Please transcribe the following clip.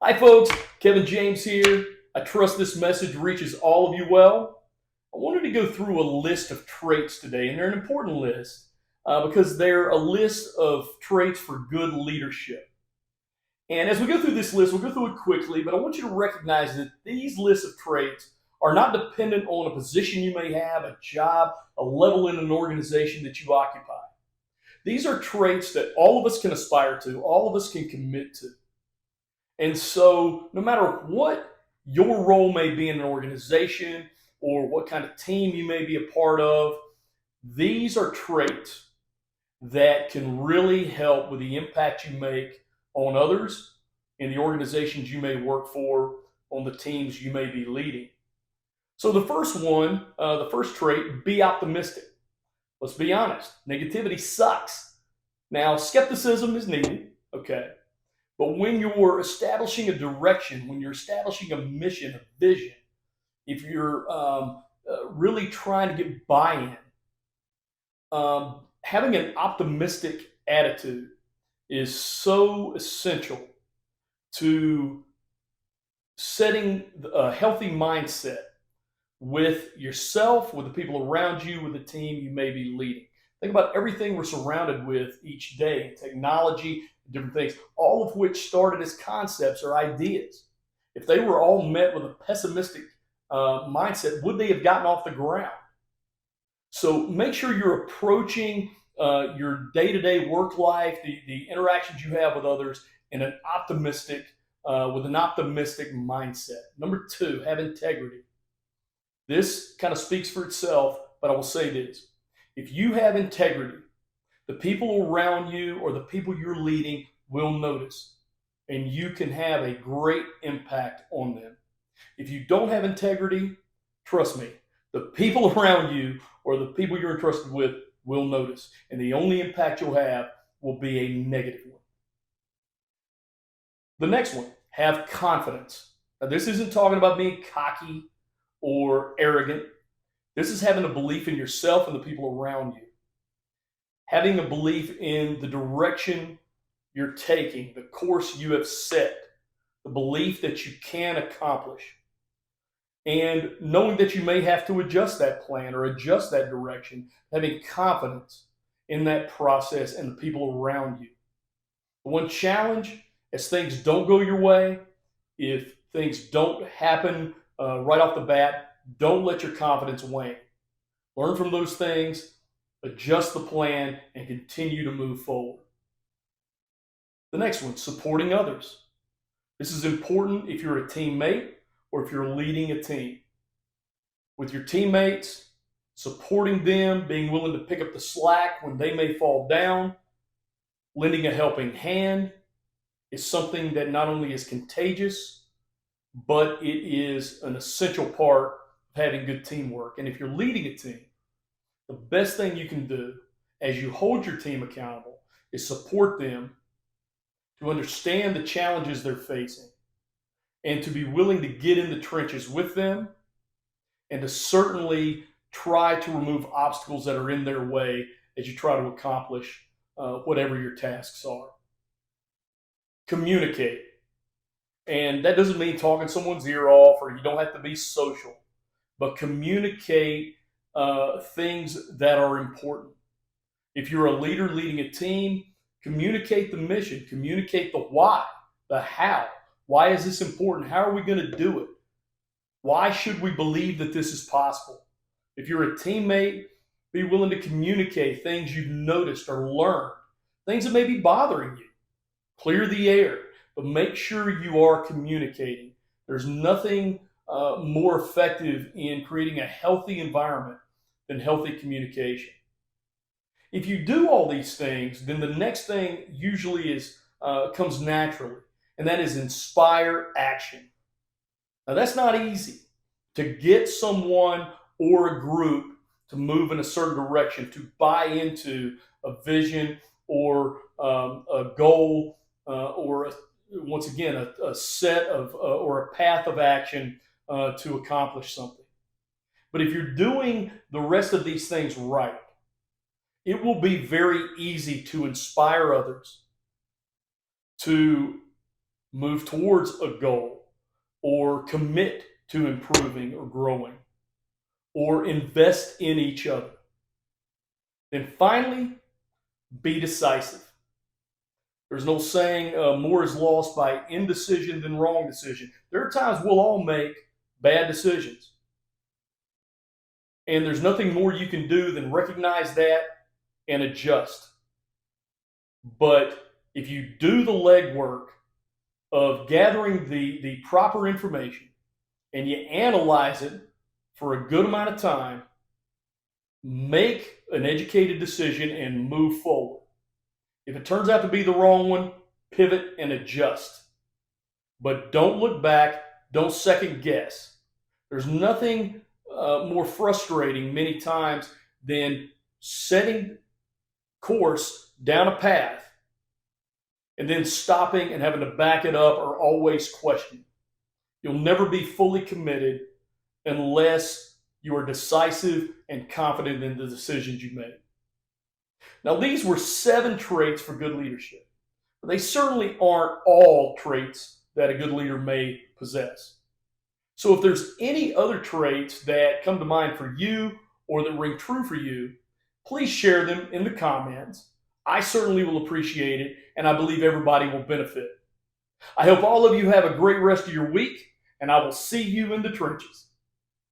Hi, folks. Kevin James here. I trust this message reaches all of you well. I wanted to go through a list of traits today, and they're an important list because they're a list of traits for good leadership. And as we go through this list, we'll go through it quickly, but I want you to recognize that these lists of traits are not dependent on a position you may have, a job, a level in an organization that you occupy. These are traits that all of us can aspire to, all of us can commit to. And so, no matter what your role may be in an organization or what kind of team you may be a part of, these are traits that can really help with the impact you make on others in the organizations you may work for, on the teams you may be leading. So, the first one, the first trait, be optimistic. Let's be honest, negativity sucks. Now, skepticism is needed, okay? But when you're establishing a direction, when you're establishing a mission, a vision, if you're really trying to get buy-in, having an optimistic attitude is so essential to setting a healthy mindset with yourself, with the people around you, with the team you may be leading. Think about everything we're surrounded with each day, technology, different things, all of which started as concepts or ideas. If they were all met with a pessimistic mindset, would they have gotten off the ground? So make sure you're approaching your day-to-day work life, the interactions you have with others, in an optimistic, with an optimistic mindset. Number two, have integrity. This kind of speaks for itself, but I will say this. If you have integrity, the people around you or the people you're leading will notice, and you can have a great impact on them. If you don't have integrity, trust me, the people around you or the people you're entrusted with will notice, and the only impact you'll have will be a negative one. The next one, have confidence. Now, this isn't talking about being cocky or arrogant. This is having a belief in yourself and the people around you. Having a belief in the direction you're taking, the course you have set, the belief that you can accomplish, and knowing that you may have to adjust that plan or adjust that direction, having confidence in that process and the people around you. One challenge, as things don't go your way, if things don't happen right off the bat, don't let your confidence wane. Learn from those things, adjust the plan, and continue to move forward. The next one, supporting others. This is important if you're a teammate or if you're leading a team. With your teammates, supporting them, being willing to pick up the slack when they may fall down, lending a helping hand is something that not only is contagious, but it is an essential part of having good teamwork. And if you're leading a team, the best thing you can do as you hold your team accountable is support them to understand the challenges they're facing and to be willing to get in the trenches with them and to certainly try to remove obstacles that are in their way as you try to accomplish whatever your tasks are. Communicate. And that doesn't mean talking someone's ear off or you don't have to be social, but communicate things that are important. If you're a leader leading a team, communicate the mission, communicate the why, the how. Why is this important? How are we going to do it? Why should we believe that this is possible? If you're a teammate, be willing to communicate things you've noticed or learned, things that may be bothering you. Clear the air, but make sure you are communicating. There's nothing more effective in creating a healthy environment than healthy communication. If you do all these things, then the next thing usually is comes naturally, and that is inspire action. Now that's not easy to get someone or a group to move in a certain direction, to buy into a vision or a goal once again a set of or a path of action to accomplish something. But if you're doing the rest of these things right, it will be very easy to inspire others to move towards a goal, or commit to improving or growing, or invest in each other. Then finally, be decisive. There's no saying more is lost by indecision than wrong decision. There are times we'll all make bad decisions. And there's nothing more you can do than recognize that and adjust. But if you do the legwork of gathering the proper information and you analyze it for a good amount of time, make an educated decision and move forward. If it turns out to be the wrong one, pivot and adjust. But don't look back, don't second guess. There's nothing more frustrating many times than setting course down a path and then stopping and having to back it up or always question. You'll never be fully committed unless you are decisive and confident in the decisions you make. Now, these were 7 traits for good leadership. But they certainly aren't all traits that a good leader may possess. So if there's any other traits that come to mind for you or that ring true for you, please share them in the comments. I certainly will appreciate it, and I believe everybody will benefit. I hope all of you have a great rest of your week, and I will see you in the trenches.